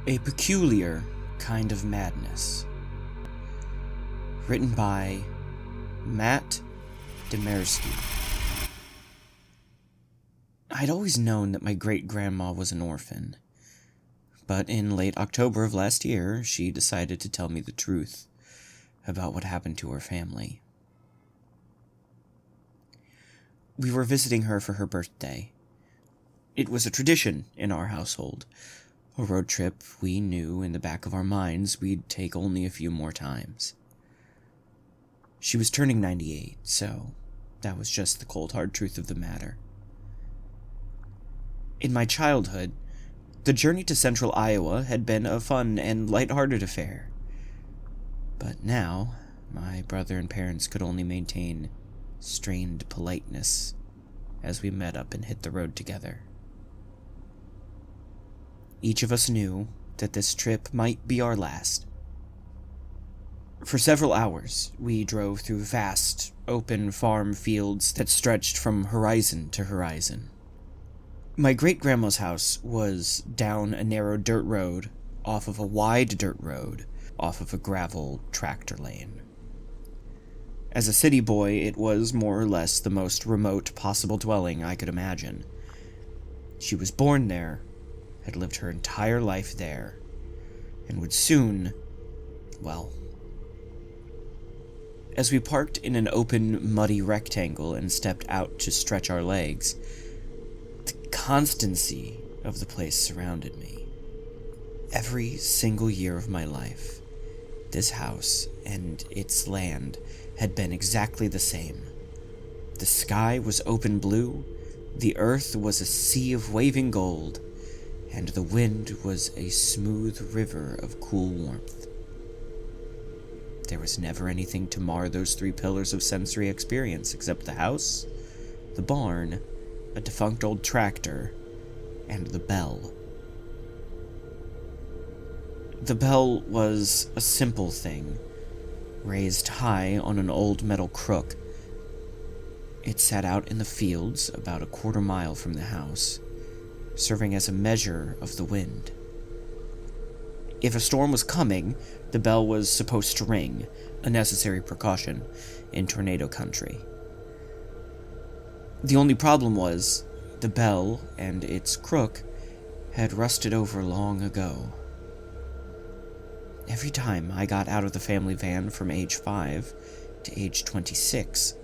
A Peculiar Kind of Madness. Written by Matt Demersky. I'd always known that my great-grandma was an orphan, but in late October of last year, she decided to tell me the truth about what happened to her family. We were visiting her for her birthday. It was a tradition in our household, a road trip we knew in the back of our minds we'd take only a few more times. She was turning 98, so that was just the cold hard truth of the matter. In my childhood, the journey to central Iowa had been a fun and lighthearted affair. But now, my brother and parents could only maintain strained politeness as we met up and hit the road together. Each of us knew that this trip might be our last. For several hours, we drove through vast, open farm fields that stretched from horizon to horizon. My great-grandma's house was down a narrow dirt road, off of a wide dirt road, off of a gravel tractor lane. As a city boy, it was more or less the most remote possible dwelling I could imagine. She was born there, had lived her entire life there, and would soon, well... As we parked in an open, muddy rectangle and stepped out to stretch our legs, the constancy of the place surrounded me. Every single year of my life, this house and its land had been exactly the same. The sky was open blue, the earth was a sea of waving gold, and the wind was a smooth river of cool warmth. There was never anything to mar those three pillars of sensory experience except the house, the barn, a defunct old tractor, and the bell. The bell was a simple thing, raised high on an old metal crook. It sat out in the fields about a quarter-mile from the house, serving as a measure of the wind. If a storm was coming, the bell was supposed to ring, a necessary precaution in tornado country. The only problem was, the bell and its crook had rusted over long ago. Every time I got out of the family van from age 5 to age 26,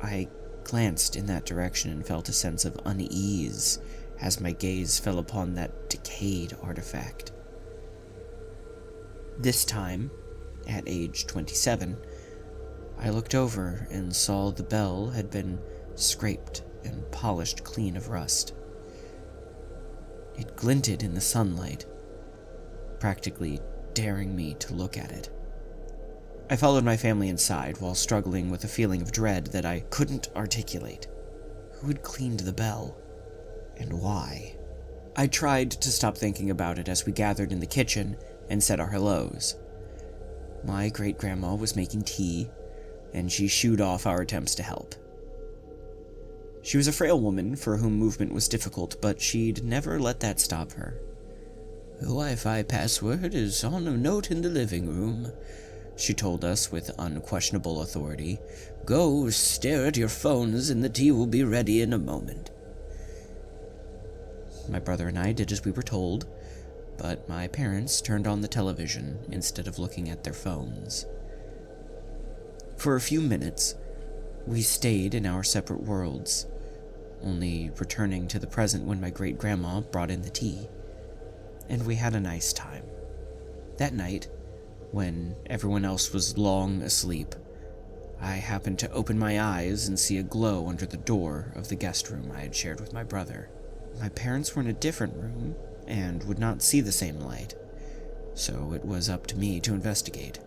I glanced in that direction and felt a sense of unease as my gaze fell upon that decayed artifact. This time, at age 27, I looked over and saw the bell had been scraped and polished clean of rust. It glinted in the sunlight, practically daring me to look at it. I followed my family inside while struggling with a feeling of dread that I couldn't articulate. Who had cleaned the bell, and why? I tried to stop thinking about it as we gathered in the kitchen and said our hellos. My great-grandma was making tea, and she shooed off our attempts to help. She was a frail woman for whom movement was difficult, but she'd never let that stop her. "The Wi-Fi password is on a note in the living room," she told us with unquestionable authority. "Go stare at your phones and the tea will be ready in a moment." My brother and I did as we were told, but my parents turned on the television instead of looking at their phones. For a few minutes, we stayed in our separate worlds, only returning to the present when my great-grandma brought in the tea, and we had a nice time. That night, when everyone else was long asleep, I happened to open my eyes and see a glow under the door of the guest room I had shared with my brother. My parents were in a different room, and would not see the same light, so it was up to me to investigate.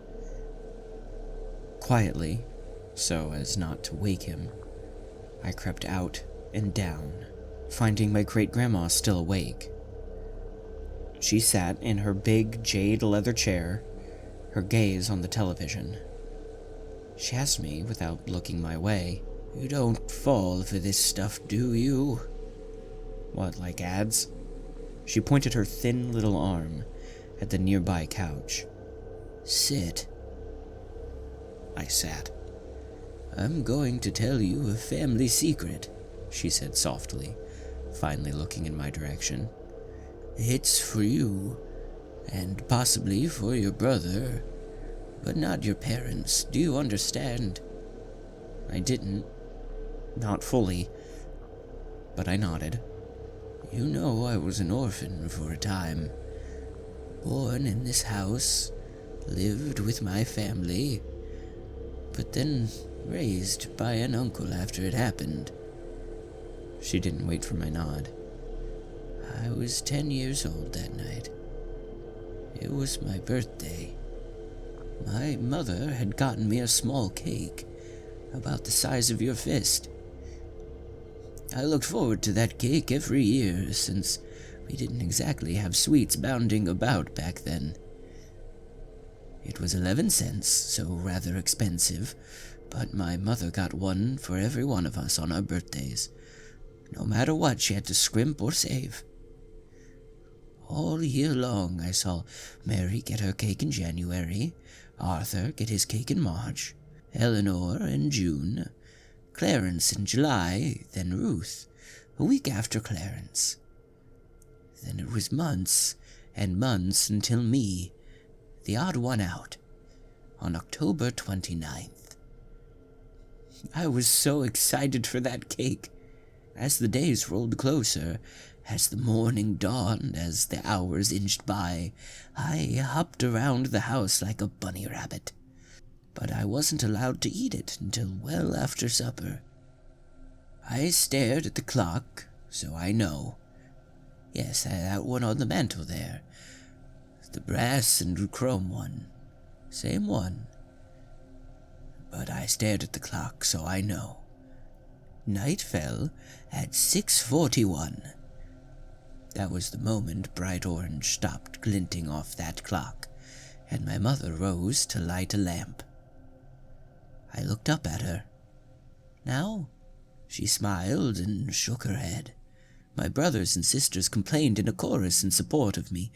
Quietly, so as not to wake him, I crept out and down, finding my great-grandma still awake. She sat in her big jade leather chair, her gaze on the television. She asked me, without looking my way, "You don't fall for this stuff, do you?" "What, like ads?" She pointed her thin little arm at the nearby couch. "Sit." I sat. "I'm going to tell you a family secret," she said softly, finally looking in my direction. "It's for you, and possibly for your brother, but not your parents. Do you understand?" I didn't. Not fully, but I nodded. "You know I was an orphan for a time. Born in this house, lived with my family, but then raised by an uncle after it happened." She didn't wait for my nod. "I was 10 years old that night. It was my birthday. My mother had gotten me a small cake, about the size of your fist. I looked forward to that cake every year, since we didn't exactly have sweets bounding about back then. It was 11 cents, so rather expensive, but my mother got one for every one of us on our birthdays. No matter what, she had to scrimp or save. All year long, I saw Mary get her cake in January, Arthur get his cake in March, Eleanor in June, Clarence in July, then Ruth, a week after Clarence. Then it was months and months until me, the odd one out, on October 29th. I was so excited for that cake. As the days rolled closer, as the morning dawned, as the hours inched by, I hopped around the house like a bunny rabbit. But I wasn't allowed to eat it until well after supper. I stared at the clock, so I know. Yes, that one on the mantel there. The brass and chrome one. Same one. But I stared at the clock, so I know. Night fell at 6:41. That was the moment bright orange stopped glinting off that clock, and my mother rose to light a lamp. I looked up at her. "Now?" She smiled and shook her head. My brothers and sisters complained in a chorus in support of me,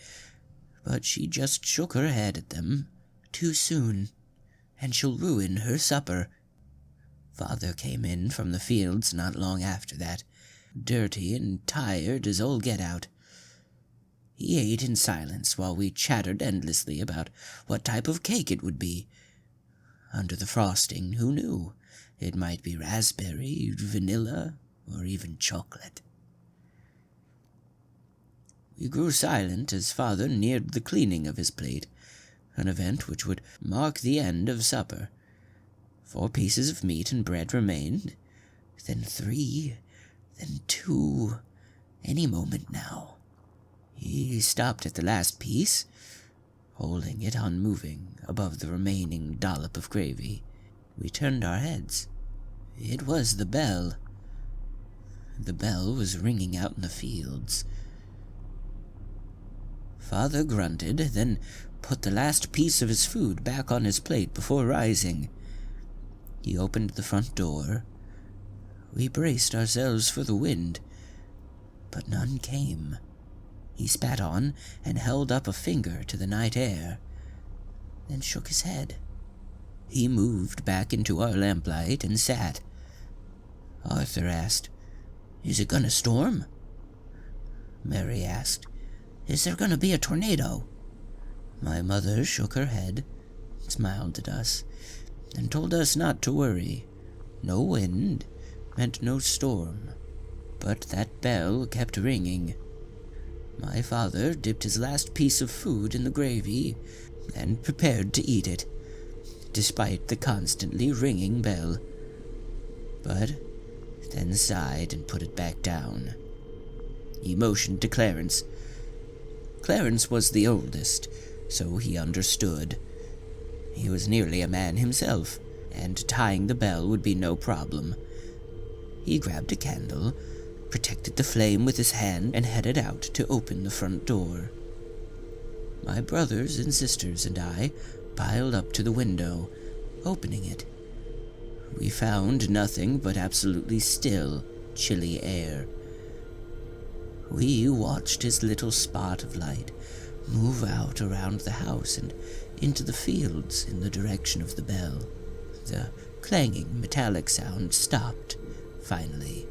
but she just shook her head at them. "Too soon, and she'll ruin her supper." Father came in from the fields not long after that, dirty and tired as all get out. He ate in silence while we chattered endlessly about what type of cake it would be. Under the frosting, who knew? It might be raspberry, vanilla, or even chocolate. We grew silent as Father neared the cleaning of his plate, an event which would mark the end of supper. 4 pieces of meat and bread remained, then 3, then 2, any moment now. He stopped at the last piece, holding it unmoving above the remaining dollop of gravy. We turned our heads. It was the bell. The bell was ringing out in the fields. Father grunted, then put the last piece of his food back on his plate before rising. He opened the front door. We braced ourselves for the wind, but none came. He spat on and held up a finger to the night air, then shook his head. He moved back into our lamplight and sat. Arthur asked, "Is it gonna storm?" Mary asked, "Is there gonna be a tornado?" My mother shook her head, smiled at us, and told us not to worry. No wind meant no storm, but that bell kept ringing. My father dipped his last piece of food in the gravy and prepared to eat it, despite the constantly ringing bell, but then sighed and put it back down. He motioned to Clarence. Clarence was the oldest, so he understood. He was nearly a man himself, and tying the bell would be no problem. He grabbed a candle, protected the flame with his hand, and headed out to open the front door. My brothers and sisters and I piled up to the window, opening it. We found nothing but absolutely still, chilly air. We watched his little spot of light move out around the house and into the fields in the direction of the bell. The clanging metallic sound stopped, finally,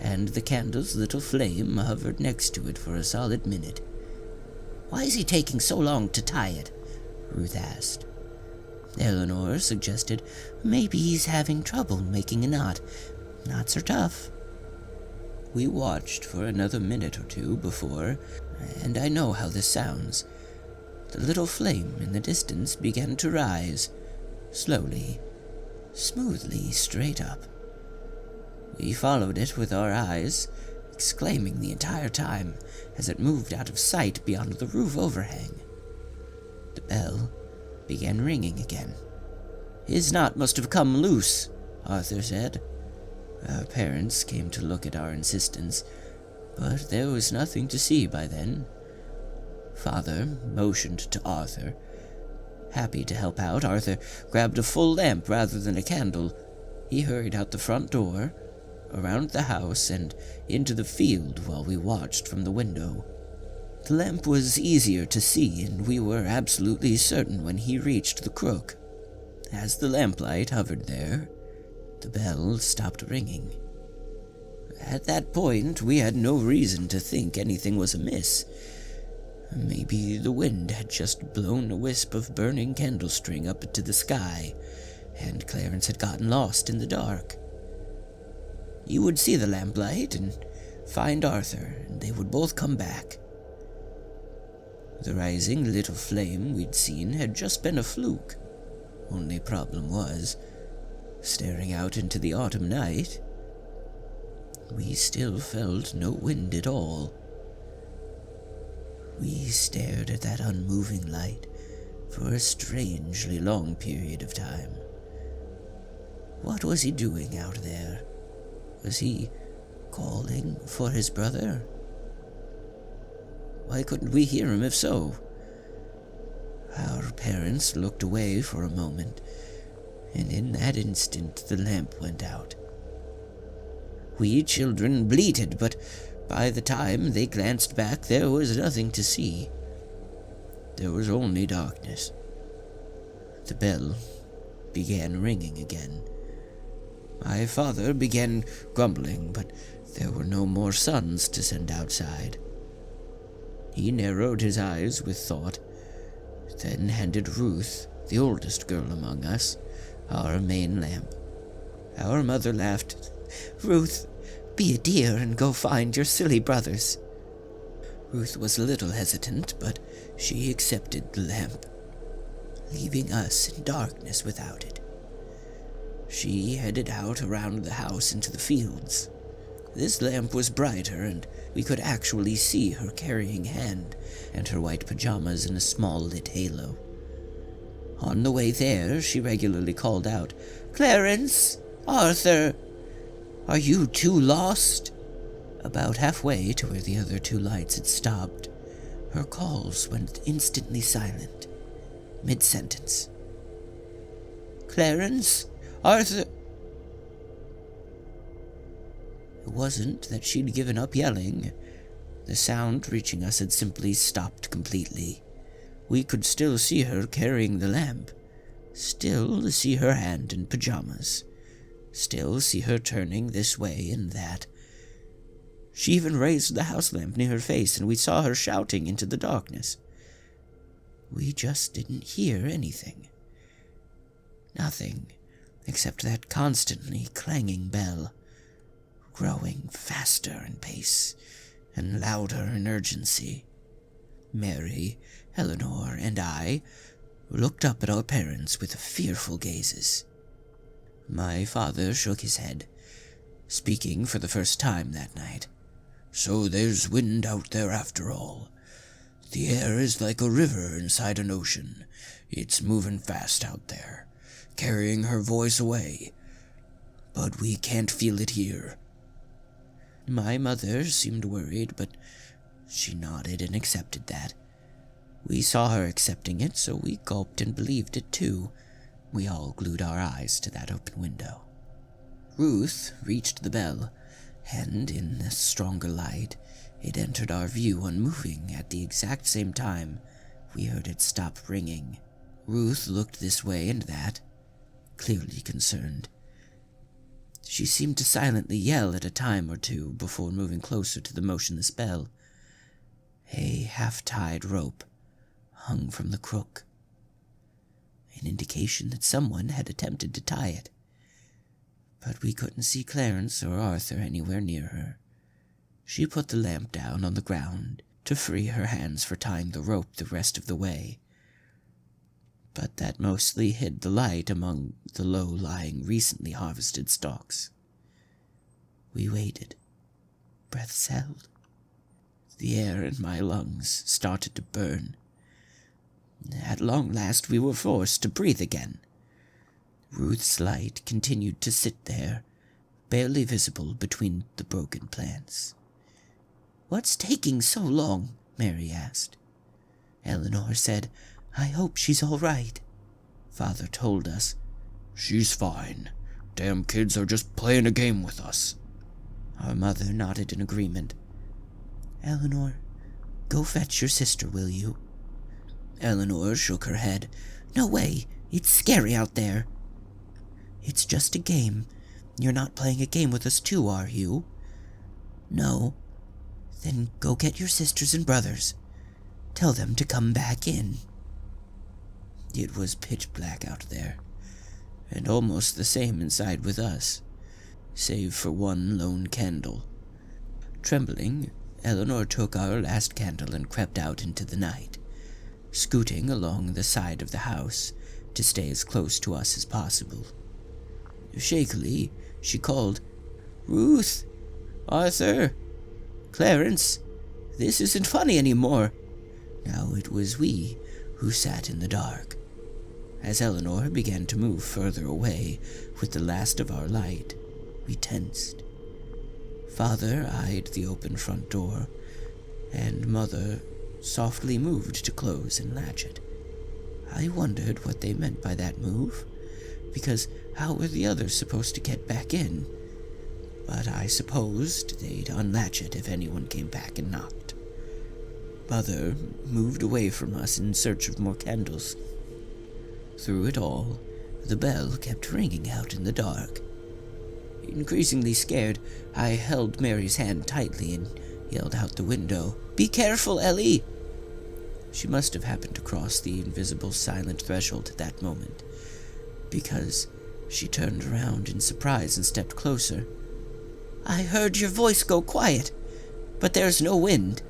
and the candle's little flame hovered next to it for a solid minute. "Why is he taking so long to tie it?" Ruth asked. Eleanor suggested maybe he's having trouble making a knot. Knots are tough. We watched for another minute or two before, and I know how this sounds. The little flame in the distance began to rise, slowly, smoothly straight up. We followed it with our eyes, exclaiming the entire time as it moved out of sight beyond the roof overhang. The bell began ringing again. "His knot must have come loose," Arthur said. Our parents came to look at our insistence, but there was nothing to see by then. Father motioned to Arthur. Happy to help out, Arthur grabbed a full lamp rather than a candle. He hurried out the front door, around the house, and into the field while we watched from the window. The lamp was easier to see, and we were absolutely certain when he reached the crook. As the lamplight hovered there, the bell stopped ringing. At that point, we had no reason to think anything was amiss. Maybe the wind had just blown a wisp of burning candle string up into the sky, and Clarence had gotten lost in the dark. You would see the lamplight and find Arthur, and they would both come back. The rising little flame we'd seen had just been a fluke. Only problem was, staring out into the autumn night, we still felt no wind at all. We stared at that unmoving light for a strangely long period of time. What was he doing out there? Was he calling for his brother? Why couldn't we hear him if so? Our parents looked away for a moment, and in that instant the lamp went out. We children bleated, but by the time they glanced back, there was nothing to see. There was only darkness. The bell began ringing again. My father began grumbling, but there were no more sons to send outside. He narrowed his eyes with thought, then handed Ruth, the oldest girl among us, our main lamp. Our mother laughed. "Ruth, be a dear and go find your silly brothers." Ruth was a little hesitant, but she accepted the lamp, leaving us in darkness without it. She headed out around the house into the fields. This lamp was brighter, and we could actually see her carrying hand and her white pajamas in a small lit halo. On the way there, she regularly called out, "Clarence! Arthur! Are you two lost?" About halfway to where the other two lights had stopped, her calls went instantly silent, mid-sentence. "Clarence? Arthur?" It wasn't that she'd given up yelling. The sound reaching us had simply stopped completely. We could still see her carrying the lamp, still see her hand in pajamas, still see her turning this way and that. She even raised the house lamp near her face, and we saw her shouting into the darkness. We just didn't hear anything. Nothing, except that constantly clanging bell, growing faster in pace and louder in urgency. Mary, Eleanor, and I looked up at our parents with fearful gazes. My father shook his head, speaking for the first time that night. "So there's wind out there after all. The air is like a river inside an ocean. It's moving fast out there, carrying her voice away. But we can't feel it here." My mother seemed worried, but she nodded and accepted that. We saw her accepting it, so we gulped and believed it too. We all glued our eyes to that open window. Ruth reached the bell, and in the stronger light, It entered our view unmoving at the exact same time we heard it stop ringing. Ruth looked this way and that, clearly concerned. She seemed to silently yell at a time or two before moving closer to the motionless bell. A half-tied rope hung from the crook, an indication that someone had attempted to tie it. But we couldn't see Clarence or Arthur anywhere near her. She put the lamp down on the ground to free her hands for tying the rope the rest of the way, but that mostly hid the light among the low-lying, recently harvested stalks. We waited, breaths held. The air in my lungs started to burn. At long last we were forced to breathe again. Ruth's light continued to sit there, barely visible between the broken plants. "What's taking so long?" Mary asked. Eleanor said, "I hope she's all right." Father told us, "She's fine. Damn kids are just playing a game with us." Our mother nodded in agreement. "Eleanor, go fetch your sister, will you?" Eleanor shook her head. "No way, it's scary out there." "It's just a game. You're not playing a game with us too, are you?" "No." "Then go get your sisters and brothers. Tell them to come back in." It was pitch black out there, and almost the same inside with us, save for one lone candle. Trembling, Eleanor took our last candle and crept out into the night, scooting along the side of the house to stay as close to us as possible. Shakily, she called, "Ruth! Arthur! Clarence! This isn't funny anymore." Now it was we who sat in the dark. As Eleanor began to move further away with the last of our light, we tensed. Father eyed the open front door, and Mother softly moved to close and latch it. I wondered what they meant by that move, because how were the others supposed to get back in? But I supposed they'd unlatch it if anyone came back and knocked. Mother moved away from us in search of more candles. Through it all, the bell kept ringing out in the dark. Increasingly scared, I held Mary's hand tightly and yelled out the window, "Be careful, Ellie!" She must have happened to cross the invisible silent threshold at that moment, because she turned around in surprise and stepped closer. "I heard your voice go quiet, but there's no wind.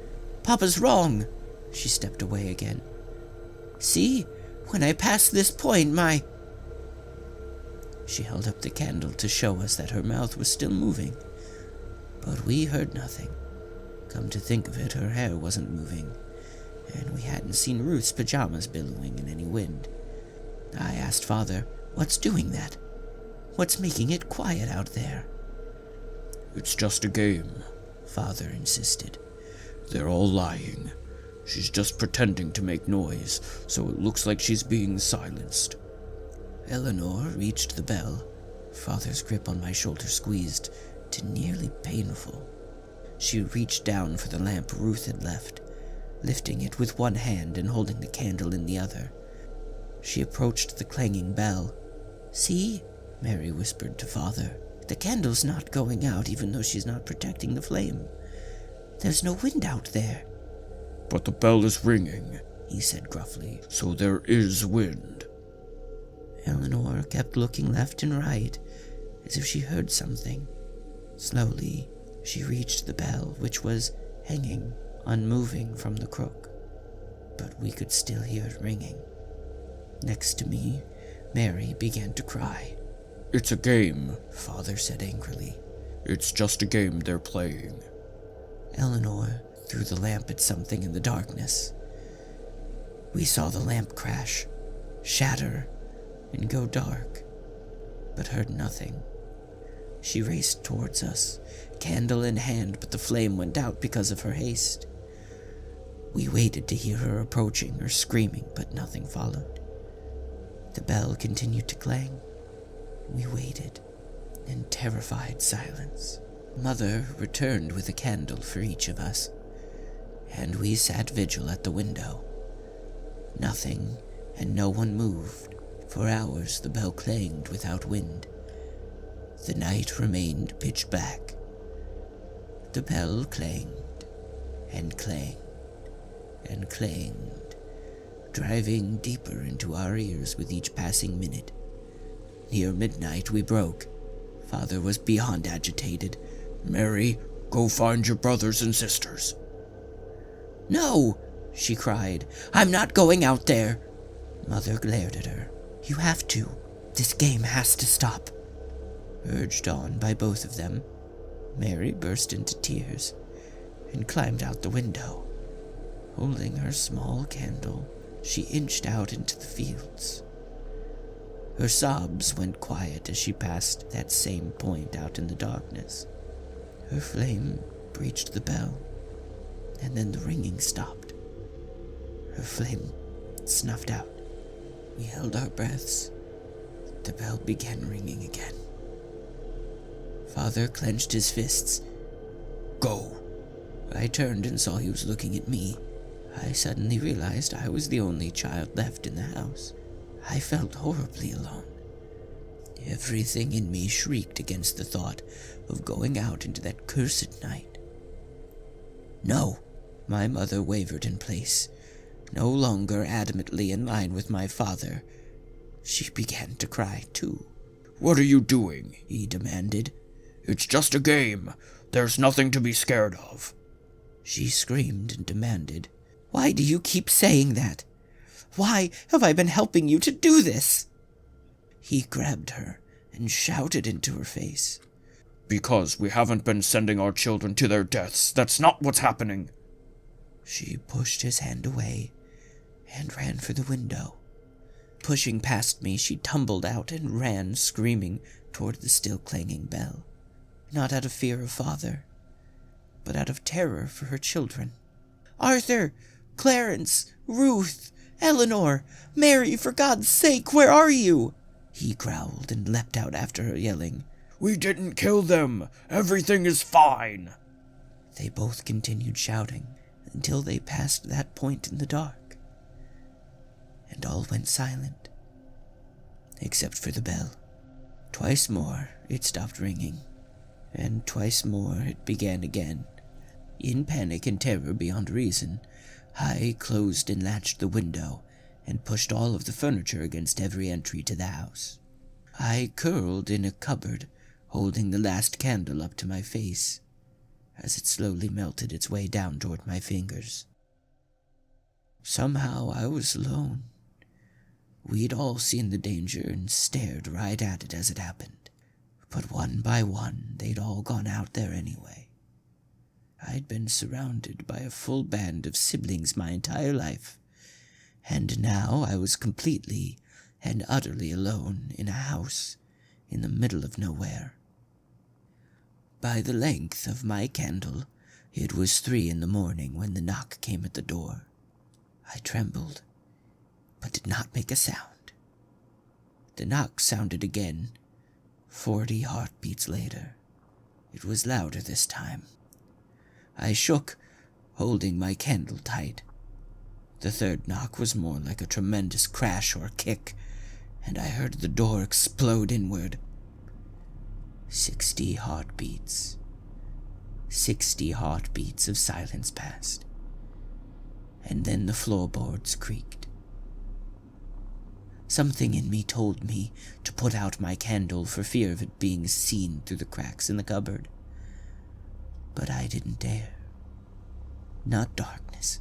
Papa's wrong." She stepped away again. "See, when I pass this point, my—" She held up the candle to show us that her mouth was still moving, but we heard nothing. Come to think of it, her hair wasn't moving, and we hadn't seen Ruth's pajamas billowing in any wind. I asked Father, "What's doing that? What's making it quiet out there?" "It's just a game," Father insisted. "They're all lying. She's just pretending to make noise, so it looks like she's being silenced." Eleanor reached the bell. Father's grip on my shoulder squeezed to nearly painful. She reached down for the lamp Ruth had left, lifting it with one hand and holding the candle in the other. She approached the clanging bell. "See?" Mary whispered to Father. "The candle's not going out even though she's not protecting the flame. There's no wind out there." "But the bell is ringing," he said gruffly. "So there is wind." Eleanor kept looking left and right, as if she heard something. Slowly, she reached the bell, which was hanging, unmoving from the crook, but we could still hear it ringing. Next to me, Mary began to cry. "It's a game," Father said angrily. "It's just a game they're playing." Eleanor threw the lamp at something in the darkness. We saw the lamp crash, shatter, and go dark, but heard nothing. She raced towards us, candle in hand, but the flame went out because of her haste. We waited to hear her approaching or screaming, but nothing followed. The bell continued to clang. We waited in terrified silence. Mother returned with a candle for each of us. and we sat vigil at the window. Nothing and no one moved. For hours the bell clanged without wind. The night remained pitch black. The bell clanged and clanged and clanged, driving deeper into our ears with each passing minute. Near midnight we broke. Father was beyond agitated. Mary, go find your brothers and sisters. "No!" she cried. "I'm not going out there." Mother glared at her. "You have to. This game has to stop." Urged on by both of them, Mary burst into tears and climbed out the window. Holding her small candle, she inched out into the fields. Her sobs went quiet as she passed that same point out in the darkness. Her flame breached the bell, and then the ringing stopped. Her flame snuffed out. We held our breaths. The bell began ringing again. Father clenched his fists. Go. I turned and saw he was looking at me. I suddenly realized I was the only child left in the house. I felt horribly alone. Everything in me shrieked against the thought of going out into that cursed night. No, my mother wavered in place, no longer adamantly in line with my father. She began to cry, too. What are you doing? He demanded. It's just a game. There's nothing to be scared of. She screamed and demanded. Why do you keep saying that? Why have I been helping you to do this? He grabbed her and shouted into her face. Because we haven't been sending our children to their deaths. That's not what's happening. She pushed his hand away and ran for the window. Pushing past me, she tumbled out and ran, screaming, toward the still clanging bell. Not out of fear of father, but out of terror for her children. Arthur! Clarence! Ruth! Eleanor! Mary, for God's sake, where are you? He growled and leapt out after her, yelling, We didn't kill them! Everything is fine! They both continued shouting until they passed that point in the dark, and all went silent, except for the bell. Twice more it stopped ringing, and twice more it began again. In panic and terror beyond reason, I closed and latched the window and pushed all of the furniture against every entry to the house. I curled in a cupboard, holding the last candle up to my face as it slowly melted its way down toward my fingers. Somehow I was alone. We'd all seen the danger and stared right at it as it happened, but one by one they'd all gone out there anyway. I'd been surrounded by a full band of siblings my entire life, and now I was completely and utterly alone in a house in the middle of nowhere. By the length of my candle, it was 3 a.m. when the knock came at the door. I trembled, but did not make a sound. The knock sounded again, 40 heartbeats later. It was louder this time. I shook, holding my candle tight. The third knock was more like a tremendous crash or kick, and I heard the door explode inward. 60 heartbeats. 60 heartbeats of silence passed, and then the floorboards creaked. Something in me told me to put out my candle for fear of it being seen through the cracks in the cupboard. But I didn't dare. Not darkness.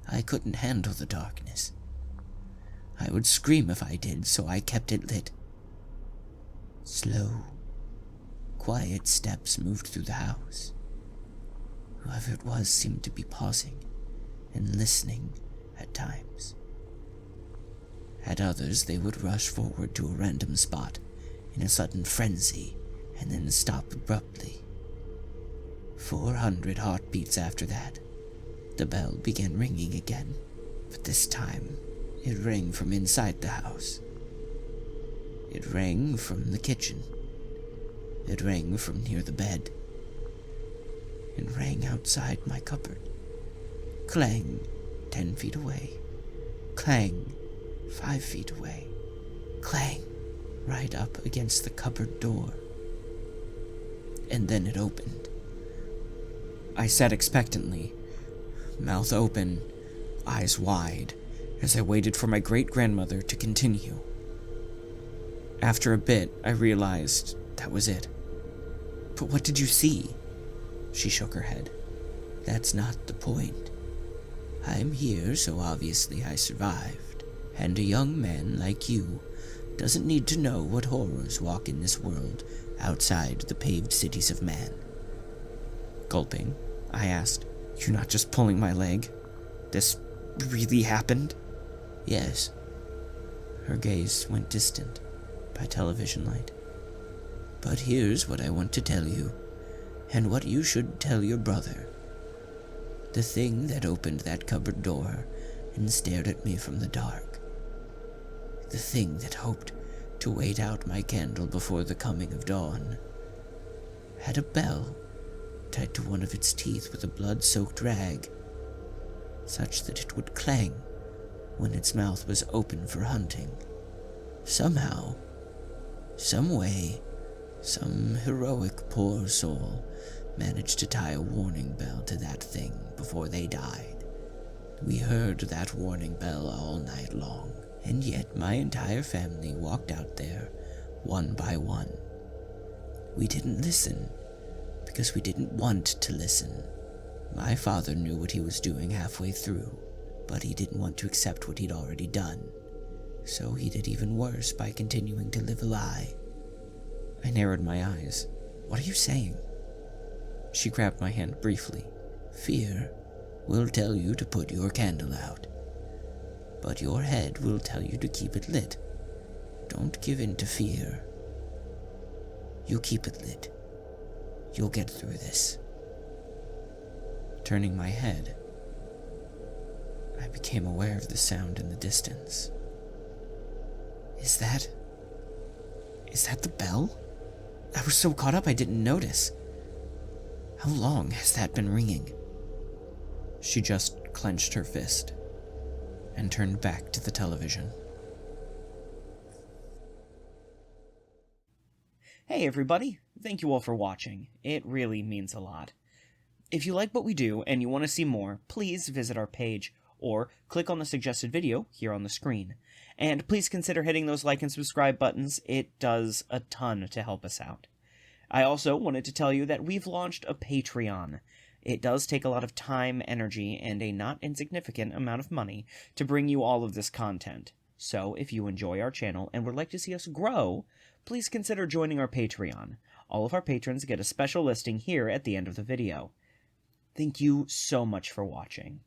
I couldn't handle the darkness. I would scream if I did, so I kept it lit. Slow, quiet steps moved through the house. Whoever it was seemed to be pausing and listening at times. At others, they would rush forward to a random spot in a sudden frenzy and then stop abruptly. 400 heartbeats after that, the bell began ringing again, but this time it rang from inside the house. It rang from the kitchen. It rang from near the bed. It rang outside my cupboard. Clang, 10 feet away. Clang, 5 feet away. Clang, right up against the cupboard door. And then it opened. I sat expectantly, mouth open, eyes wide, as I waited for my great-grandmother to continue. After a bit, I realized that was it. But what did you see? She shook her head. That's not the point. I'm here, so obviously I survived. And a young man like you doesn't need to know what horrors walk in this world outside the paved cities of man. Gulping, I asked, "You're not just pulling my leg? This really happened?" "Yes." Her gaze went distant by television light. "But here's what I want to tell you, and what you should tell your brother. The thing that opened that cupboard door and stared at me from the dark. The thing that hoped to wait out my candle before the coming of dawn. Had a bell tied to one of its teeth with a blood-soaked rag, such that it would clang when its mouth was open for hunting. Somehow, some way, some heroic poor soul managed to tie a warning bell to that thing before they died. We heard that warning bell all night long, and yet my entire family walked out there, one by one. We didn't listen, because we didn't want to listen. My father knew what he was doing halfway through, but he didn't want to accept what he'd already done, so he did even worse by continuing to live a lie." I narrowed my eyes. "What are you saying?" She grabbed my hand briefly. "Fear will tell you to put your candle out, but your head will tell you to keep it lit. Don't give in to fear. You keep it lit. You'll get through this." Turning my head, I became aware of the sound in the distance. Is that the bell? I was so caught up I didn't notice. How long has that been ringing? She just clenched her fist and turned back to the television. Hey everybody, thank you all for watching. It really means a lot. If you like what we do and you want to see more, please visit our page or click on the suggested video here on the screen. And please consider hitting those like and subscribe buttons. It does a ton to help us out. I also wanted to tell you that we've launched a Patreon. It does take a lot of time, energy, and a not insignificant amount of money to bring you all of this content. So if you enjoy our channel and would like to see us grow, please consider joining our Patreon. All of our patrons get a special listing here at the end of the video. Thank you so much for watching.